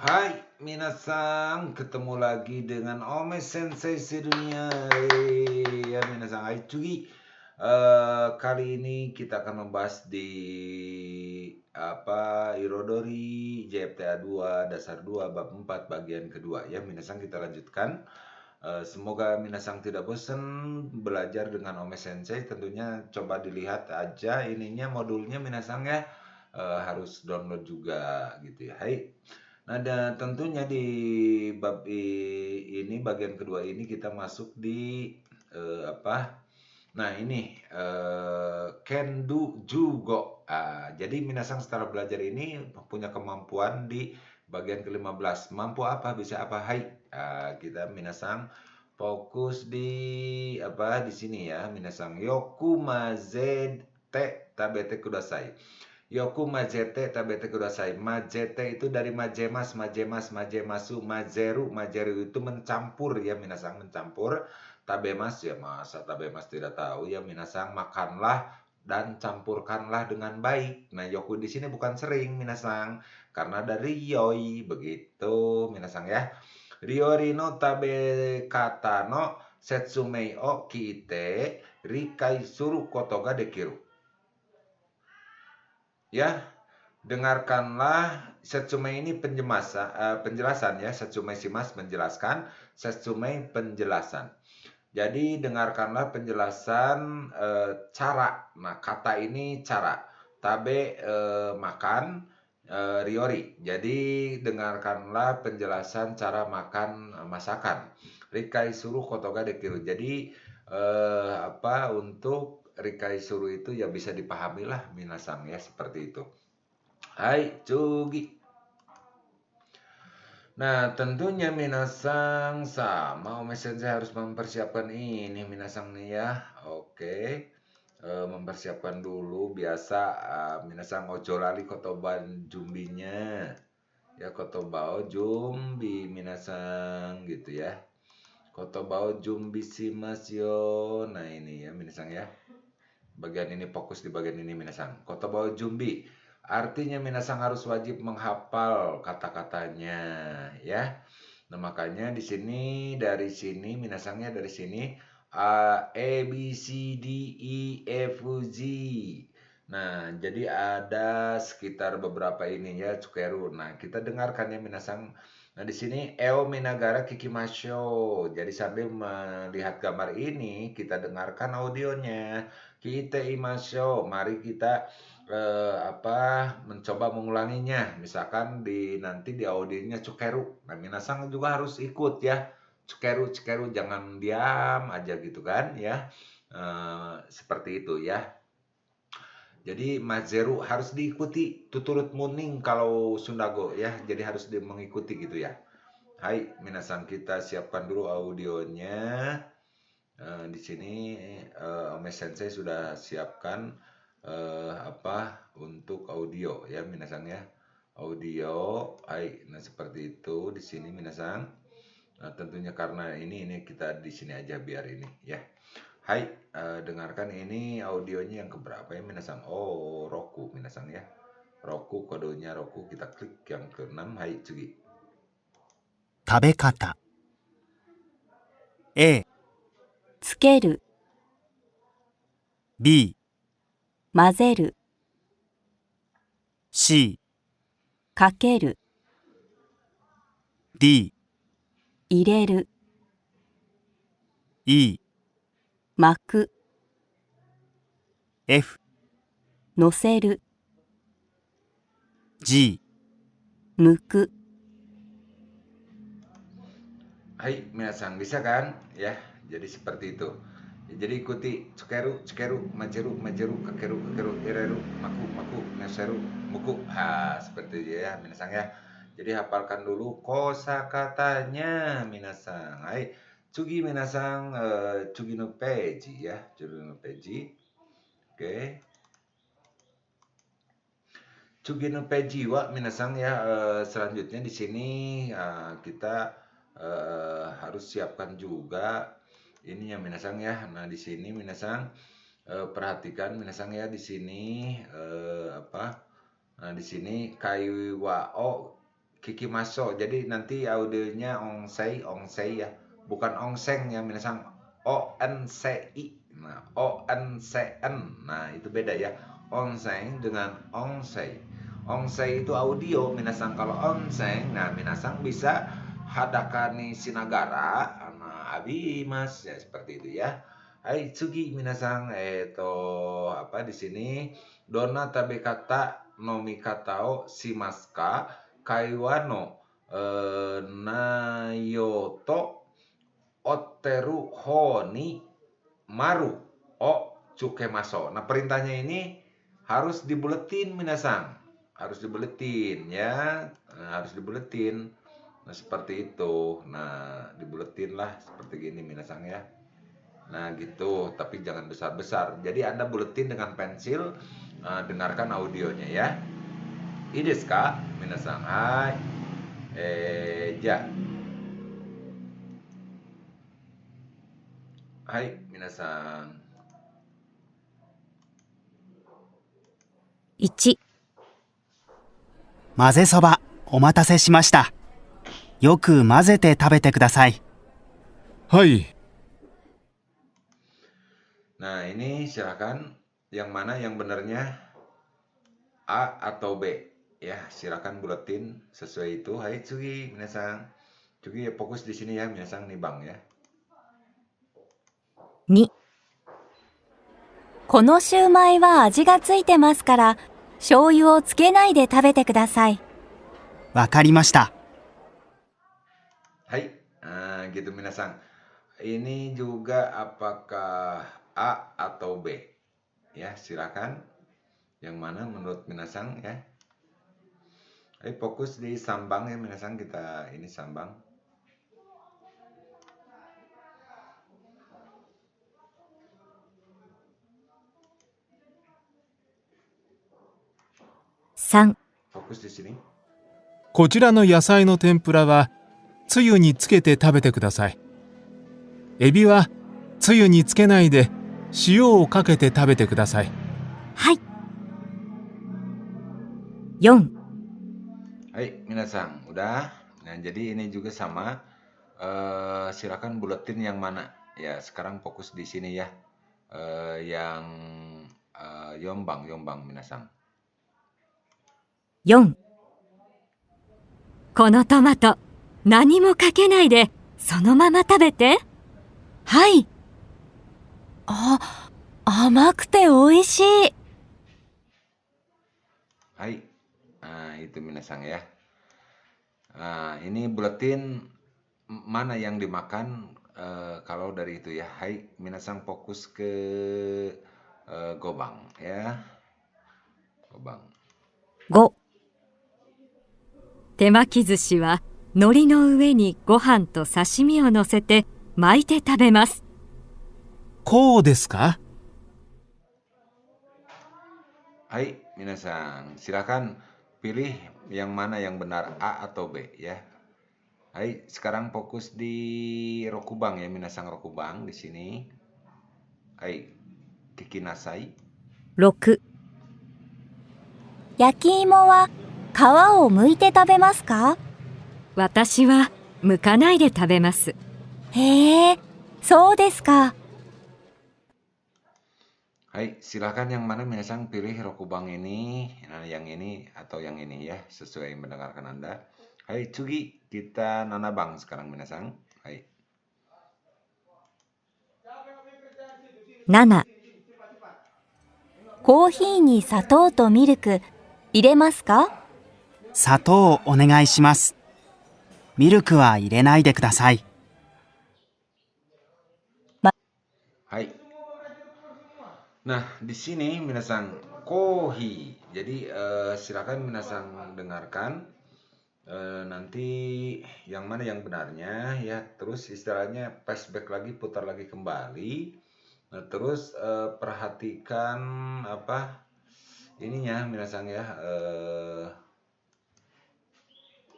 Hai minasan, ketemu lagi dengan Ome Sensei sedunia. Ya minasan, hai Cugi. Kali ini kita akan membahas di Irodori JFTA 2 dasar 2 bab 4 bagian kedua ya. Minasan, kita lanjutkan. Semoga minasan tidak bosan belajar dengan Ome Sensei. Tentunya coba dilihat aja ininya modulnya minasan ya. Harus download juga gitu ya. Hai. Nah, dan tentunya di bab ini bagian kedua ini kita masuk di apa? Nah, ini Kendo Jugo. Jadi minasang setelah belajar ini punya kemampuan di bagian ke-15. Mampu apa? Bisa apa? Hai. Kita minasang fokus di apa di sini ya. Minasang Yoku Mazete Tabete Kudasai. Yoku majete tabete kudasai. Majete itu dari majemas, majemas, majemasu, majeru. Majeru itu mencampur ya minasang, mencampur. Tabemas ya masa tabemas tidak tahu ya minasang, makanlah dan campurkanlah dengan baik. Nah, yoku di sini bukan sering minasang karena dari yoi begitu minasang ya. Ryori no tabe kata no setsumei o kite rikai suru koto ga dekiru. Ya, dengarkanlah Setsume ini penjelasan ya. Setsume Shimas menjelaskan, Setsume penjelasan. Jadi dengarkanlah penjelasan cara. Nah, kata ini cara. Tabe makan, riori. Jadi dengarkanlah penjelasan cara makan masakan. Rikai suruh kotoga dekiru. Jadi untuk Rikai Suru itu ya bisa dipahami lah minasang ya seperti itu. Hai Cugi. Nah, tentunya minasang sama Ome Sensei harus mempersiapkan ini minasang nih ya. Oke. Mempersiapkan dulu biasa minasang ojo lali kotoban jumbinya. Ya, kotobao jumbi minasang gitu ya. Kotobao jumbi shimasu. Nah, ini ya minasang ya. Bagian ini fokus di bagian ini minasang. Kotobao jumbi. Artinya minasang harus wajib menghafal kata-katanya ya. Nah, makanya di sini dari sini minasangnya dari sini A B C D E F G. Nah, jadi ada sekitar beberapa ini ya Cukeru. Nah, kita dengarkan ya minasang. Nah, di sini Eo Minagara Kikimasho. Jadi sambil melihat gambar ini, kita dengarkan audionya. Kita imasho, mari kita mencoba mengulanginya. Misalkan nanti di audionya Cukeru. Nah, minasang juga harus ikut ya. Cukeru, Cukeru, jangan diam aja gitu kan ya. Seperti itu ya. Jadi Mazeru harus diikuti tuturut muning kalau Sundago ya. Jadi harus mengikuti gitu ya. Hai, minasan, kita siapkan dulu audionya. Di sini Ome Sensei sudah siapkan untuk audio ya minasan ya. Audio, hai. Nah, seperti itu di sini minasan. Nah, tentunya karena ini kita di sini aja biar ini ya. Hai, dengarkan ini audionya yang keberapa ya minasan? Oh, Roku minasan ya. Roku, kodenya Roku, kita klik yang ke-6. Hai, Cugi. 食べ方 A つける、 B 混ぜる、 C かける、 D 入れる、 E 巻く、 F 乗せる、 G 剥く。 Hai, minasan, bisa kan? Ya, jadi seperti itu. Jadi ikuti Cukeru, Cukeru, Majeru, Majeru, Kakeru, Kakeru, Ireru, Maku, Maku, Neseru, Muku. Seperti itu ya minasan ya. Jadi hafalkan dulu kosakatanya minasan. Hai, Cugi minasan, Cugi no peji ya, Cugi no peji. Oke. Cugi no peji wa minasan ya. Selanjutnya di sini kita harus siapkan juga ini yang minasang ya. Nah, di sini minasang perhatikan minasang ya di sini Nah, di sini kaiwa o kikimaso. Jadi nanti audionya onsei ya. Bukan ongseng ya minasang. ONCI. Nah, ONCN. Nah, itu beda ya. Onseng dengan onsei. Onsei itu audio minasang. Kalau onseng, nah minasang bisa hadakani sinagara. Nah, abimas ya seperti itu ya. Hai, tsugi minasang apa di sini? Dona tabe kata no mikata o shimasu ka? Kaiwa no nayoto otteru ho ni maru o tsukemaso. Nah, perintahnya ini harus dibuletin minasang. Harus dibuletin ya. Nah, harus dibuletin. Nah, seperti itu. Nah, dibuletin lah seperti gini minasang ya. Nah, gitu, tapi jangan besar-besar. Jadi Anda buletin dengan pensil, dengarkan audionya ya. I desu ka? Minasan. Hai. Ja. Hai, minasan. 1、混ぜそば、お待たせしました。よく混ぜて食べてください。はい。Nah, ini silakan yang mana yang benarnya A atau B. Ya, silakan buletin sesuai itu. Hai, Tsugi, minasan. Tsugi ya fokus di sini ya, minasan nih Bang ya. 2、このシューマイは味がついてますから、醤油をつけないで食べてください。わかりました。Hai, gitu minasan. Ini juga apakah A atau B? Ya, silakan. Yang mana menurut minasan ya? Ayo fokus di sambang ya minasan, kita ini sambang. 3、Fokus di sini. こちらの野菜の天ぷらはつゆにつけて食べてください。エビはつゆにつけないで塩をかけて食べてください。はい。4、Hai, minasan, udah. Nah, jadi ini juga sama. Silakan buletin yang mana. Ya, sekarang fokus di sini ya. Yang yombang minasan. 4、このトマト、何もかけないで、そのまま食べて。はい。甘くて美味しい。Hai, itu minasan ya. Ini buletin mana yang dimakan kalau dari itu ya. Hai, minasan fokus ke gobang ya. Gobang. 5、手巻き寿司は海苔の上にご飯と刺身を乗せて巻いて食べます。こうですか？ Hai, minasan, silakan pilih yang mana yang benar, A atau B ya. Hai, sekarang fokus di rokubang ya, minasan rokubang di sini. Hai, kikinasai. 6、焼き芋は皮を剥いて食べますか？私は剥かないで食べます。へえ、そうですか。Hai, silakan yang mana minasan pilih rokubang ini, nah yang ini atau yang ini ya, sesuai mendengarkan Anda. Hai, Tsugi, kita nanabang sekarang minasan. Hai. 7、コーヒーに砂糖とミルク入れますか？砂糖お願いします。ミルクは入れないでください。Hai. Nah, di sini minasan kohi. Jadi silakan minasan dengarkan. Nanti yang mana yang benarnya ya. Terus istilahnya flashback lagi, putar lagi kembali. Nah, terus perhatikan apa ininya minasan ya.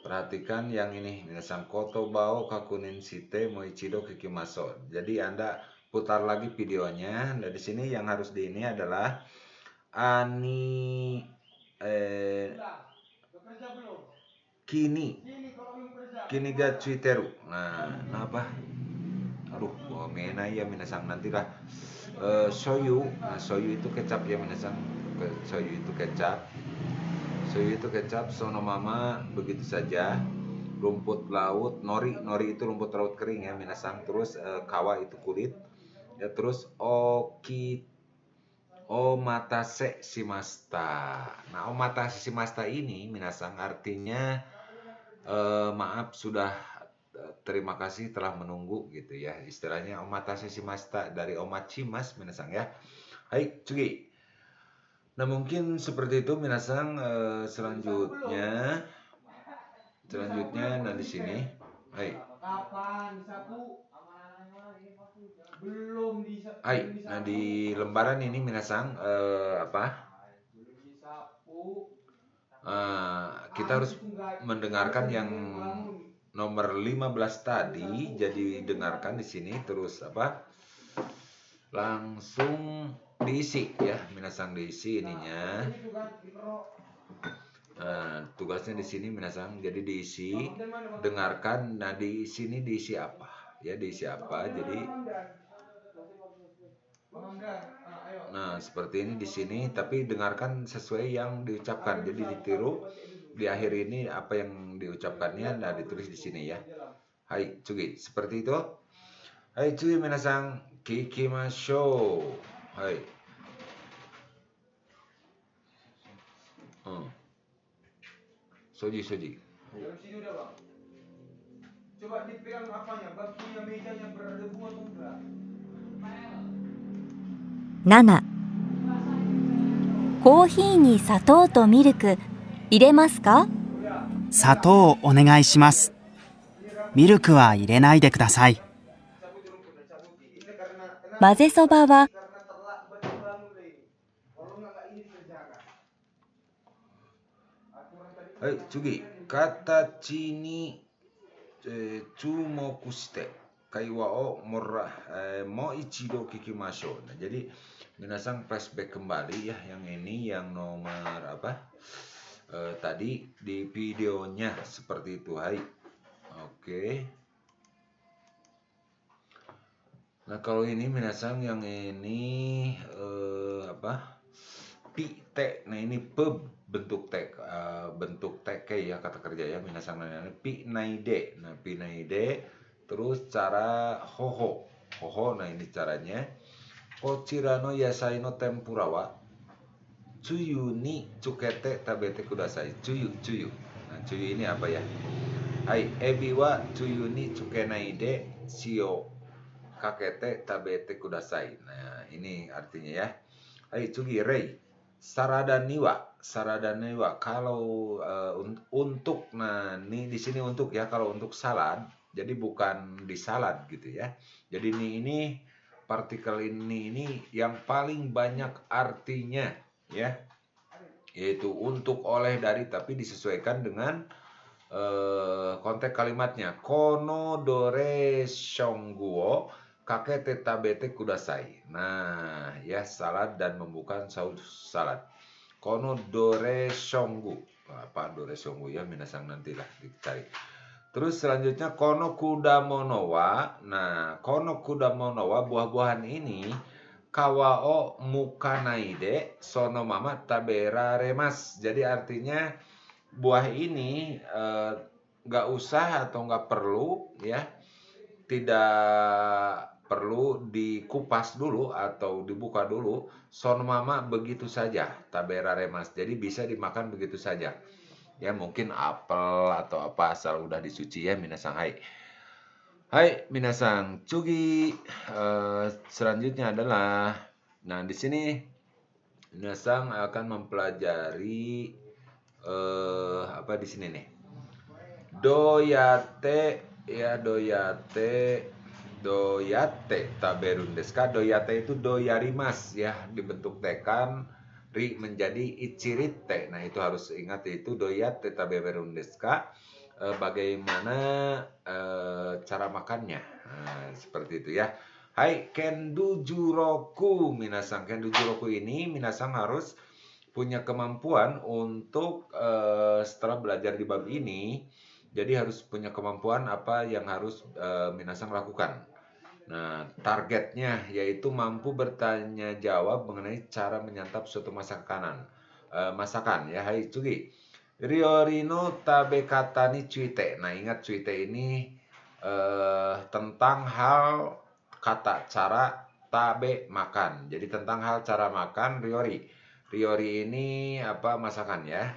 Perhatikan yang ini minasan koto bao kakunin shite moichido kikimaso. Jadi Anda putar lagi videonya. Nah, di sini yang harus di ini adalah kini ga tsuiteru. Nah, apa? Aduh, mena ya minasang nantilah. Shoyu. Nah, shoyu itu kecap ya minasang. Shoyu itu kecap. Shoyu itu kecap. Sono mama begitu saja. Rumput laut, nori itu rumput laut kering ya minasang. Terus kawa itu kulit. Ya terus omatase shimashita. Nah, omatase shimashita ini minasang artinya maaf sudah, terima kasih telah menunggu gitu ya. Istilahnya omatase shimashita dari omachimasu minasang ya. Hai, tsugi. Nah, mungkin seperti itu minasang. Selanjutnya nah di sini. Hai. Hai, nah di lembaran ini minasang kita harus mendengarkan yang nomor 15 tadi. Jadi dengarkan di sini terus langsung diisi ya minasang, diisi ininya. Tugasnya di sini minasang, jadi diisi, dengarkan. Nah di sini diisi apa ya, diisi apa. Jadi nah seperti ini di sini, tapi dengarkan sesuai yang diucapkan. Jadi ditiru di akhir ini apa yang diucapkannya, nah ditulis di sini ya. Hai, tsugi, seperti itu. Hai, tsugi minasang, kikimashou. Hai. Soji. Dalam sini udah bang. Coba dipegang apanya, bakunya mejanya berdebu atau enggak? 7. コーヒーに砂糖とミルク入れますか？砂糖お願いします。ミルクは入れないでください。混ぜそばは Hai, tsugi. Katachi ni chumoku shite kaiwa o mo ichido kikimashou. Nah, jadi minasang flashback kembali ya, yang ini yang nomor tadi di videonya seperti itu. Hai. Oke. Nah, kalau ini minasang yang ini pi-te. Nah, ini bentuk teke ya kata kerja ya minasang. Pi naide. Nah, pi naide. Terus cara hoho. Nah, ini caranya. Kochira no yasai no tempura wa tsuyu ni tsukete tabete kudasai. Tsuyu. Nah, tsuyu ini apa ya? Hai, ebi wa tsuyu ni tsukenai de shio kakete tabete kudasai. Nah, ini artinya ya. Hai, tsugi rei. Sarada niwa kalau untuk, nah ini di sini untuk ya, kalau untuk salad, jadi bukan di salad gitu ya. Jadi ini partikel ini yang paling banyak artinya ya, yaitu untuk, oleh, dari, tapi disesuaikan dengan konteks kalimatnya. Kono dore shonguo kakete tabete kudasai. Nah, ya salad dan membuka saus salad. Kono dore shongu. Apa dore shongu ya minasang, nantilah dicari. Terus selanjutnya kono kudamono wa. Nah, kono kudamono wa, buah-buahan ini kawao mukanaide sono mama taberaremas. Jadi artinya buah ini nggak usah atau nggak perlu ya, tidak perlu dikupas dulu atau dibuka dulu. Sono mama begitu saja, taberaremas. Jadi bisa dimakan begitu saja. Ya mungkin apel atau apa, asal udah disuci ya minasang. Hai minasang, tsugi. Selanjutnya adalah, nah di sini minasang akan mempelajari di sini nih. Doyate ya, doyate taberun desu ka. Doyate itu doyarimas ya, dibentuk tekan, ri menjadi ichirite. Nah, itu harus ingat, itu doyate taberun desu ka. Bagaimana cara makannya. Nah, seperti itu ya. Hai, kendu juroku minasang. Kendu juroku ini minasang harus punya kemampuan untuk setelah belajar di bab ini, jadi harus punya kemampuan apa yang harus minasang lakukan. Nah, targetnya yaitu mampu bertanya jawab mengenai cara menyantap suatu masakan ya. Hai Tsugi. Ryori no tabekata ni cuite. Nah, ingat cuite ini tentang hal kata cara tabe makan. Jadi tentang hal cara makan ryori. Ryori ini apa masakan ya.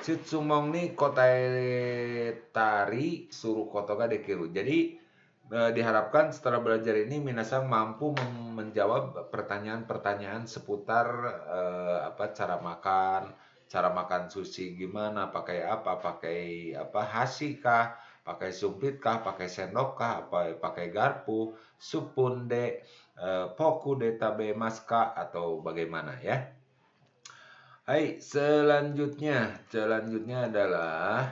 Shitsumong ni kotae tari suruh kotoga dekiru. Jadi diharapkan setelah belajar ini minasang mampu menjawab pertanyaan-pertanyaan seputar apa cara makan sushi gimana, pakai apa hashi kah, pakai sumpit kah, pakai sendok kah, pakai garpu, supun de poku de tabemas kah atau bagaimana ya. Hai, selanjutnya adalah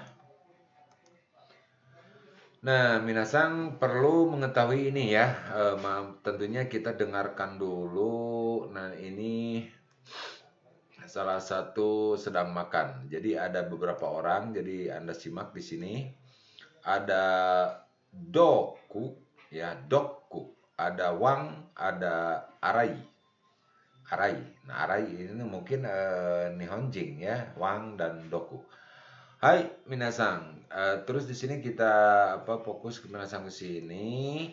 nah, minasang perlu mengetahui ini ya. Tentunya kita dengarkan dulu. Nah, ini salah satu sedang makan. Jadi ada beberapa orang. Jadi Anda simak di sini. Ada doku, ya doku. Ada wang, ada arai. Nah, arai ini mungkin nihonjin ya, wang dan doku. Hai minasang, terus di sini kita fokus ke minasang ke sini.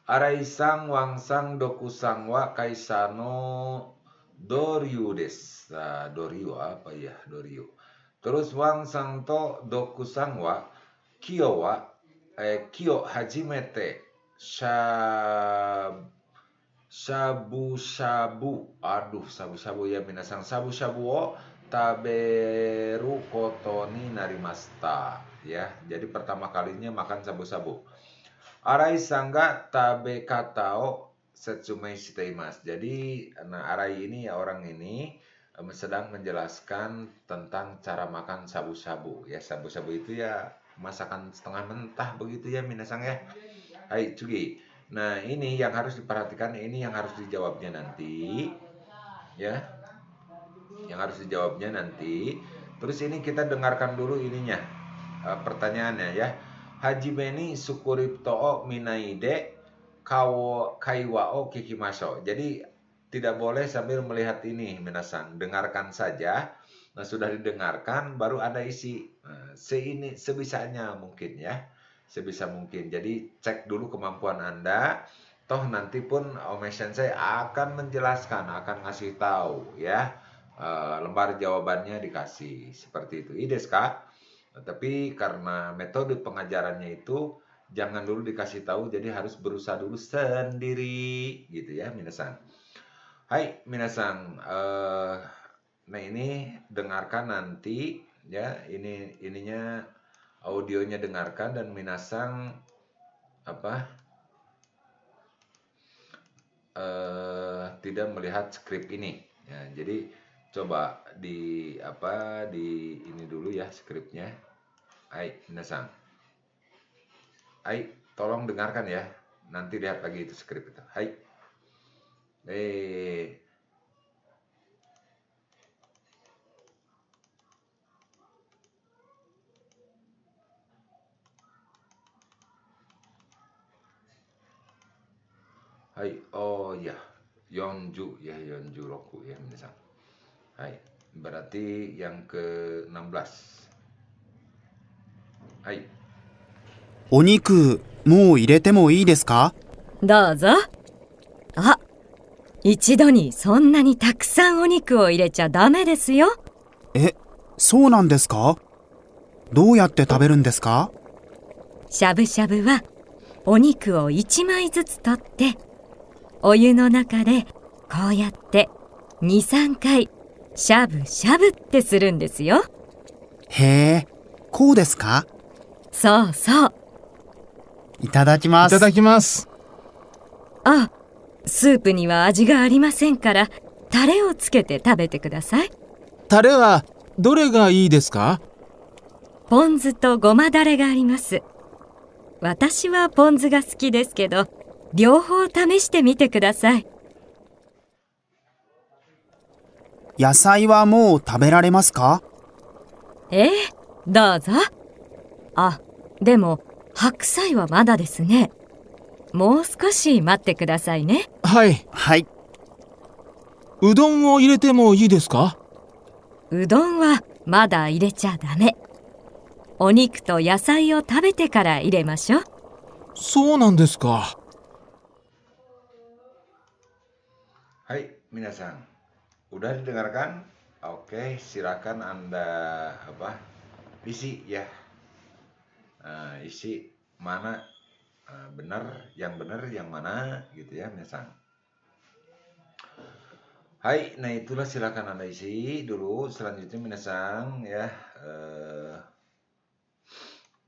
Arai-sang, wang-sang, doku-sang wa kaisano doryu desu. Nah, doryu apa ya? Doryu. Terus wang-sang to doku-sang wa kyo hajimete shabu-shabu. Aduh, shabu-shabu ya minasang. Shabu-shabu o taberu koto ni narimashita ya. Jadi pertama kalinya makan sabu-sabu. Arai sangga tabe kata o setsumei shiteimasu. Jadi Arai ini ya, orang ini sedang menjelaskan tentang cara makan sabu-sabu ya. Sabu-sabu itu ya masakan setengah mentah begitu ya minasang ya. Hai Tsugi. Nah, ini yang harus diperhatikan, ini yang harus dijawabnya nanti ya. Yang harus dijawabnya nanti. Terus ini kita dengarkan dulu ininya, pertanyaannya ya. Hajime ni sukuripto o minaide kaiwa o kikimasho. Jadi tidak boleh sambil melihat ini minasang, dengarkan saja. Nah, sudah didengarkan baru ada isi. Nah, sebisanya mungkin ya. Sebisa mungkin. Jadi cek dulu kemampuan Anda. Toh nanti pun Ome Sensei akan menjelaskan, akan ngasih tahu ya. Lembar jawabannya dikasih seperti itu. Ides kak. Tapi karena metode pengajarannya itu jangan dulu dikasih tahu, jadi harus berusaha dulu sendiri gitu ya minasang. Hai minasang, nah ini dengarkan nanti ya, ininya audionya dengarkan dan minasang tidak melihat skrip ini ya. Jadi coba di ini dulu ya skripnya. Hai minasang. Hai, tolong dengarkan ya. Nanti lihat lagi itu skrip itu. Hai. Hai, oh ya. Yonju roku ya minasang. Hai, berarti yang ke-16. Hai. お肉、もう入れてもいいですか？どうぞ。あ、一度にそんなにたくさんお肉を入れちゃダメですよ。え、そうなんですか？どうやって食べるんですか？しゃぶしゃぶはお肉を1枚ずつ取ってお湯の中でこうやって2、3回しゃぶしゃぶってするんですよ。へえ、こうですか？そうそう。いただきます。いただきます。あ、スープには味がありませんからタレをつけて食べてください。タレはどれがいいですか？ポン酢とごまだれがあります。私はポン酢が好きですけど、両方試してみてください。野菜はもう食べられますか？ええ、どうぞ。あ、でも白菜はまだですね。もう少し待ってくださいね。はい。はい。うどんを入れてもいいですか？うどんはまだ入れちゃダメ。お肉と野菜を食べてから入れましょう。そうなんですか。Hai, minasan. Udah didengarkan? Oke, silakan Anda isi ya. Isi mana benar, yang mana gitu ya, minasan. Hai, nah itulah silakan Anda isi dulu. Selanjutnya minasan ya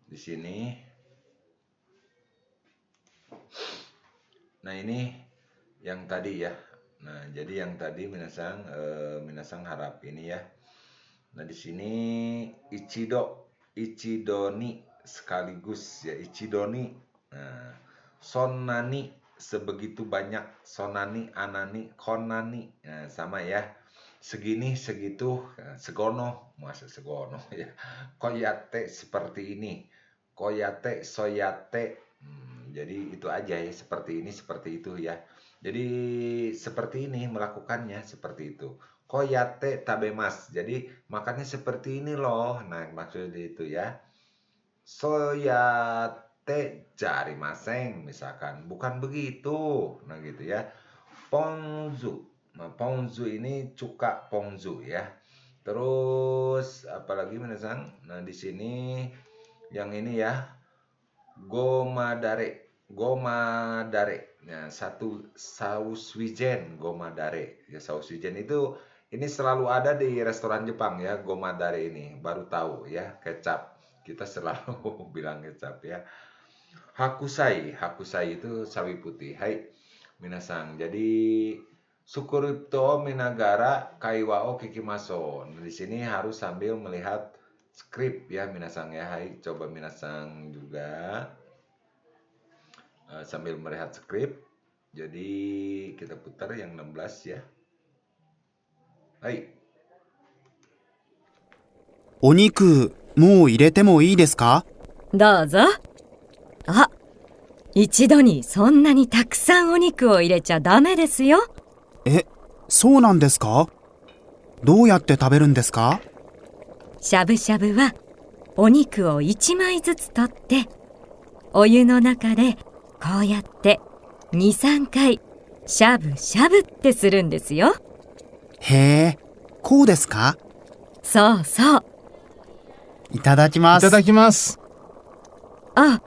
di sini. Nah, ini yang tadi ya. Nah, jadi yang tadi minasang harap ini ya. Nah, di sini ichidoni sekaligus ya, ichidoni. Nah, sonani sebegitu banyak, sonani, anani, konani. Nah, sama ya. Segini, segitu, segono, masa segono ya. Koyate seperti ini. Koyate, soyate. Jadi itu aja ya, seperti ini, seperti itu ya. Jadi seperti ini melakukannya seperti itu. Koyate tabemas. Jadi makannya seperti ini loh. Nah, maksudnya itu ya. Soyate jarimaseng misalkan. Bukan begitu. Nah, gitu ya. Ponzu. Nah, ponzu ini cuka ponzu ya. Terus apalagi minasang? Nah, di sini yang ini ya. Gomadare. Nah, satu saus wijen gomadare. Ya, saus wijen itu ini selalu ada di restoran Jepang ya, gomadare ini. Baru tahu ya, kecap. Kita selalu bilang kecap ya. Hakusai itu sawi putih. Hai, minasang. Jadi sukurito minagara kaiwa o kikimaso. Nah, di sini harus sambil melihat skrip ya, minasang ya. Hai, coba minasang juga. Sambil melihat skrip. Jadi kita putar yang 16 ya. Hai. お肉、もう入れてもいいですか？どうぞ。あ、一度にそんなにたくさんお肉を入れちゃダメですよ。え、そうなんですか？どうやって食べるんですか？しゃぶしゃぶはお肉を1枚ずつ取ってお湯の中でこうやって2、3回しゃぶしゃぶってするんですよ。へえ、こうですか？そうそう。いただきます。いただきます。あ、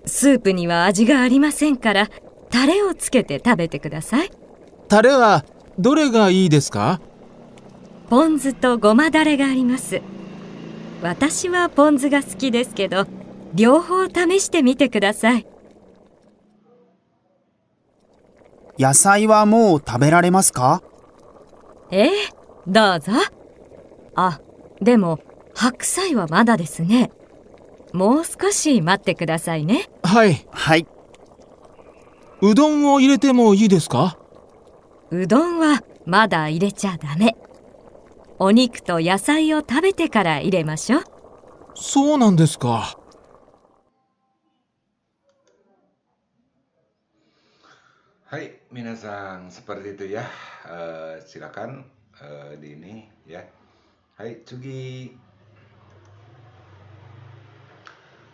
スープには味がありませんからタレをつけて食べてください。タレはどれがいいですか？ポン酢とごまだれがあります。私はポン酢が好きですけど両方試してみてください。野菜はもう食べられますか？ええ、どうぞ。あ、でも白菜はまだですね。もう少し待ってくださいね。はい。はい。うどんを入れてもいいですか？うどんはまだ入れちゃダメ。お肉と野菜を食べてから入れましょう。そうなんですか。Hai, minasang seperti itu ya. Silakan di ini ya. Hai, Tsugi.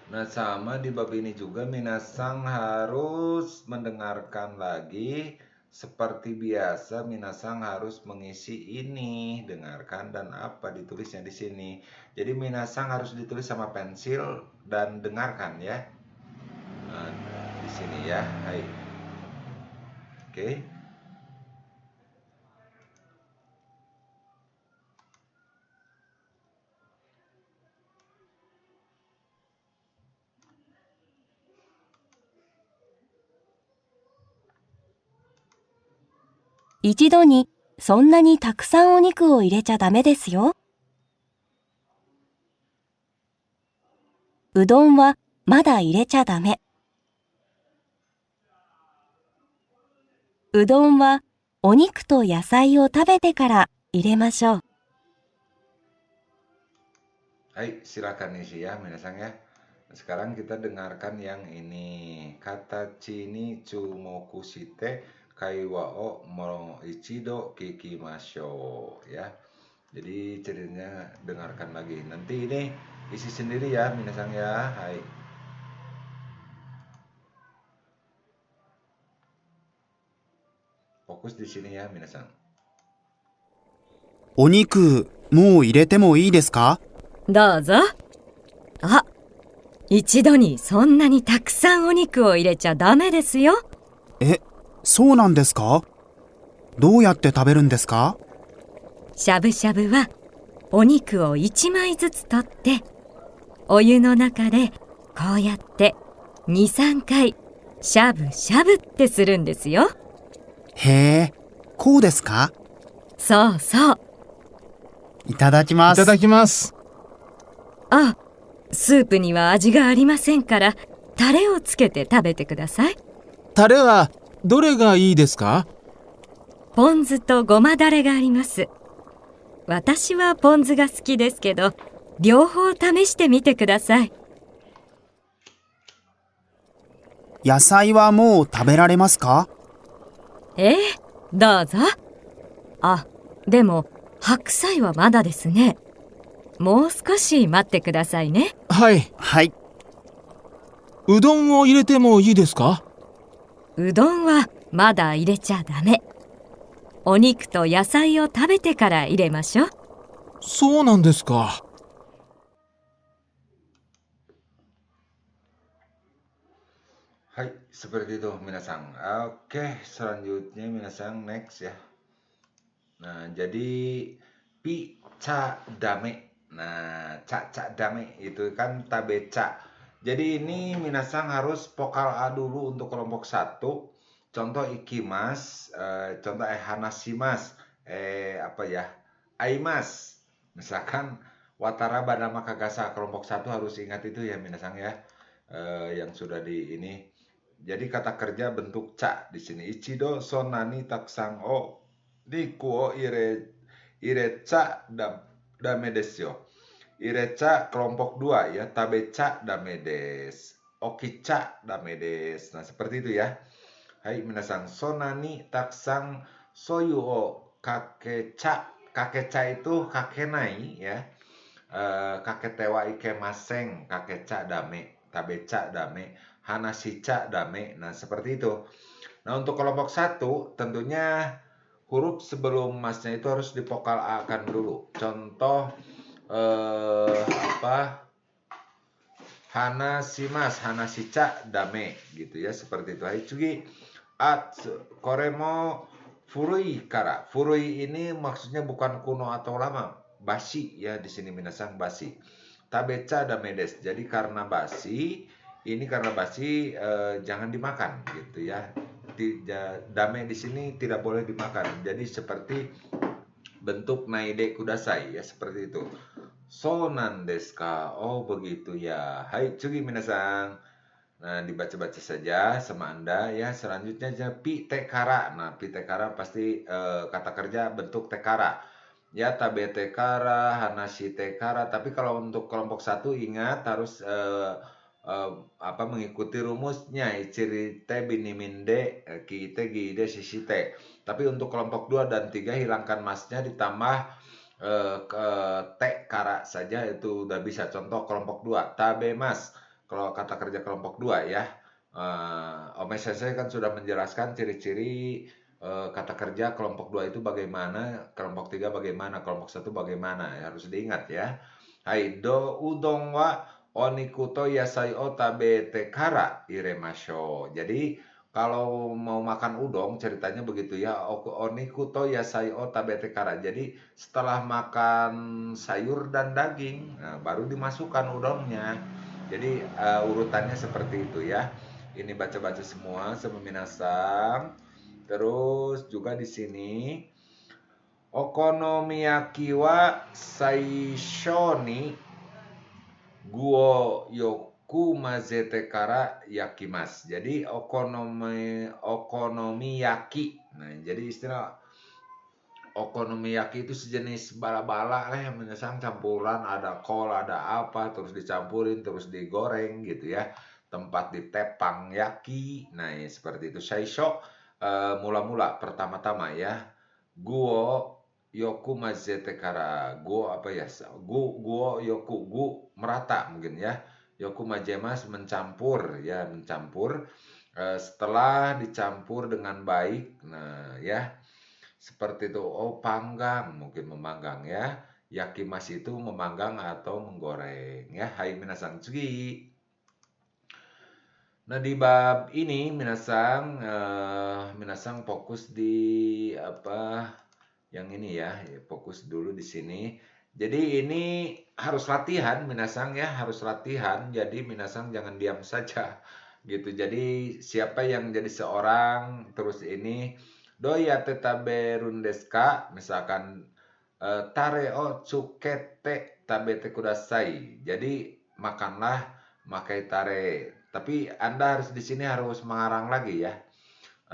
Nah, sama di bab ini juga minasang harus mendengarkan lagi. Seperti biasa, minasang harus mengisi ini, dengarkan dan apa ditulisnya di sini. Jadi minasang harus ditulis sama pensil dan dengarkan ya. Nah, di sini ya. Hai. Oke. "一度にそんなにたくさんお肉を入れちゃダメですよ。うどんはまだ入れちゃダメ。うどんはお肉と野菜を食べてから入れましょう。Hai, silakan isi ya, minasang ya. Sekarang kita dengarkan yang ini. Katachi ni chumoku shite kai wa o mo ichido kikimashou ya. Jadi ceritanya dengarkan lagi. Nanti ini isi sendiri ya, minasang ya. Hai. フォーカス di sini ya, 皆さん。お肉、もう入れてもいいですか？どうぞ。あ、一度にそんなにたくさんお肉を入れちゃダメですよ。え、そうなんですか？どうやって食べるんですか？しゃぶしゃぶはお肉を1枚ずつ取ってお湯の中でこうやって2、3回しゃぶしゃぶってするんですよ。へえ、こうですか？そうそう。いただきます。いただきます。あ、スープには味がありませんからタレをつけて食べてください。タレはどれがいいですか？ポン酢とごまだれがあります。私はポン酢が好きですけど、両方試してみてください。野菜はもう食べられますか？ええ、どうぞ。あ、でも白菜はまだですね。もう少し待ってくださいね。はい。はい。うどんを入れてもいいですか？うどんはまだ入れちゃダメ。お肉と野菜を食べてから入れましょう。そうなんですか。Hai, seperti itu minasang. Oke, selanjutnya minasang next ya. Nah, jadi pica dame. Nah, ca dame itu kan tabeca. Jadi ini minasang harus vokal A dulu untuk kelompok 1. Contoh ikimas, contoh hanashimas, apa ya? Aimas. Misalkan watara badama kagasa kelompok 1 harus ingat itu ya minasang ya. Yang sudah di ini. Jadi kata kerja bentuk ca di sini. Ichido sonani taksang o niku o irecha dame desu yo. Irecha kelompok 2 ya. Tabecha dame desu. Okicha dame desu. Nah, seperti itu ya. Hai minasang, sonani taksang soyu o kakecha. Kakecha itu kakenai ya. Kaketewa ikemaseng, kakecha dame, tabecha dame, hanashicha dame. Nah, seperti itu. Nah, untuk kelompok 1 tentunya huruf sebelum masnya itu harus di vokal A kan dulu. Contoh hanashimas, hanashicha dame gitu ya, seperti itu. Hai tsugi. Koremo furui kara. Furui ini maksudnya bukan kuno atau lama, basi ya, di sini minasang basi. Tabecha dame desu. Jadi karena basi, ini karena basi jangan dimakan gitu ya. Dame di sini tidak boleh dimakan. Jadi seperti bentuk naide kudasai ya, seperti itu. So nandesu ka? Oh begitu ya. Hai tsugi minasang. Nah, dibaca-baca saja sama Anda ya. Selanjutnya aja pi tekara. Nah, pi tekara pasti kata kerja bentuk tekara. Ya, tabe tekara, hanashi tekara. Tapi kalau untuk kelompok 1 ingat harus mengikuti rumusnya. Ichiri te biniminde kite gide shishite. Tapi untuk kelompok 2 dan 3 hilangkan masnya ditambah ke tekara saja, itu udah bisa. Contoh kelompok 2, tabe mas. Kalau kata kerja kelompok 2 ya, Ome Sensei kan sudah menjelaskan ciri-ciri kata kerja kelompok 2 itu bagaimana, kelompok 3 bagaimana, kelompok 1 bagaimana, ya, harus diingat ya. Hai, udon wa oniku to yasai o tabete kara iremashou. Jadi kalau mau makan udon ceritanya begitu ya, oniku to yasai o tabete kara. Jadi setelah makan sayur dan daging, nah, baru dimasukkan udonnya. Jadi urutannya seperti itu ya. Ini baca-baca semua sama minasang. Terus juga di sini okonomiyaki wa saisho ni guo yoku mazete kara yakimasu. Jadi okonomiyaki. Nah, jadi istilah okonomiyaki itu sejenis bala-bala lah yang minasang, campuran ada kol, ada apa, terus dicampurin, terus digoreng gitu ya. Tempat di tepang yaki. Nah, ya, seperti itu. Shaisho, mula-mula pertama-tama ya. Guo yoku mazete kara. Guo apa ya? Guo yoku, gu merata mungkin ya. Yoku majemas mencampur ya, mencampur. Setelah dicampur dengan baik, nah ya seperti itu. Oh, panggang, mungkin memanggang ya. Yakimas itu memanggang atau menggoreng ya. Hai minasang, tsugi. Nah, di bab ini minasang fokus di apa yang ini ya, fokus dulu di sini. Jadi ini harus latihan minasang ya, harus latihan. Jadi minasang jangan diam saja gitu. Jadi siapa yang jadi seorang terus ini doya tetabe rundeska, misalkan tare o tsukete tabete kudasai. Jadi makanlah makai tare. Tapi Anda harus di sini harus mengarang lagi ya.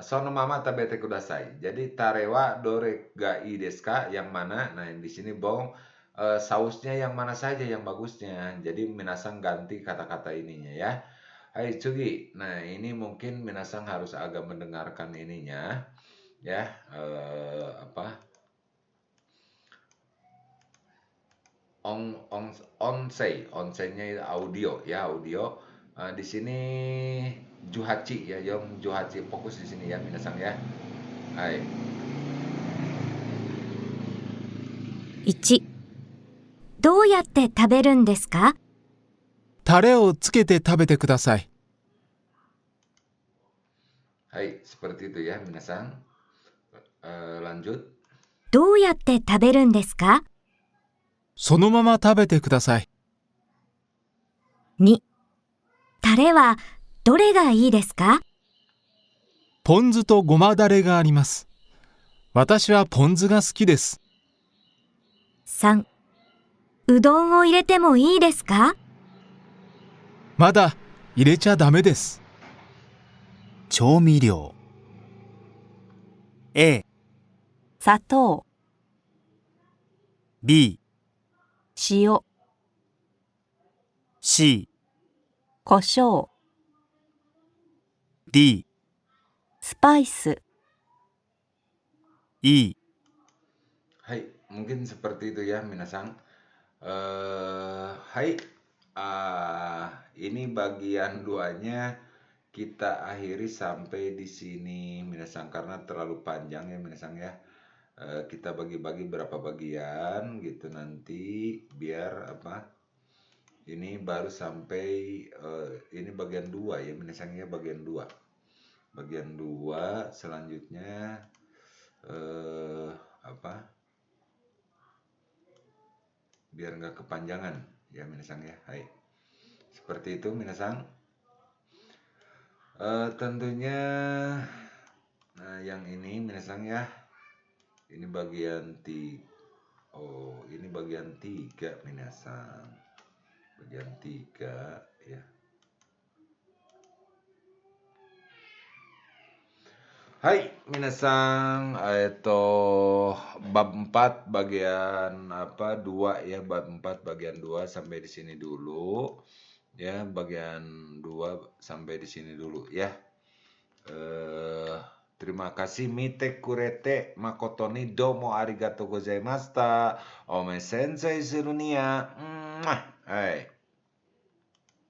Sono mama tabete kudasai. Jadi tarewa dore ga i deska yang mana? Nah, di sini bong sausnya yang mana saja yang bagusnya. Jadi minasang ganti kata-kata ininya ya. Hai Tsugi. Nah, ini mungkin minasang harus agak mendengarkan ininya ya. Onsei-nya itu audio ya, audio. Di sini Juhachi ya, yang Juhachi fokus di sini ya minasang ya. Hai. 1、どうやって食べるんですか？タレをつけて食べてください。 Hai, seperti itu ya minasang. Lanjut. どうやって食べるんですか？そのまま食べてください。 2、タレはどれがいいですか？ポン酢とごまだれがあります。私はポン酢が好きです。 3、うどんを入れてもいいですか？まだ入れちゃダメです。 調味料 A、砂糖、 B、塩、 C、胡椒、 D、スパイス、 E。 Hai, mungkin seperti itu ya minasang. Hai, ini bagian duanya kita akhiri sampai di sini minasang karena terlalu panjang ya minasang ya. Kita bagi-bagi berapa bagian gitu nanti biar apa? Ini baru sampai ini bagian 2 ya minasang ya, bagian 2. Bagian 2 selanjutnya apa? Biar nggak kepanjangan ya minasang ya. Hai. Seperti itu minasang. Tentunya yang ini minasang ya. Ini bagian ini bagian 3 minasang. Bagian 3 ya. Hai minasang, itu bab 4 bagian 2 ya, bab 4 bagian 2 sampai di sini dulu. Ya, bagian 2 sampai di sini dulu ya. Terima kasih mite kurete makoto ni domo arigatou gozaimashita. Ome sensei suru ni ya. Hai.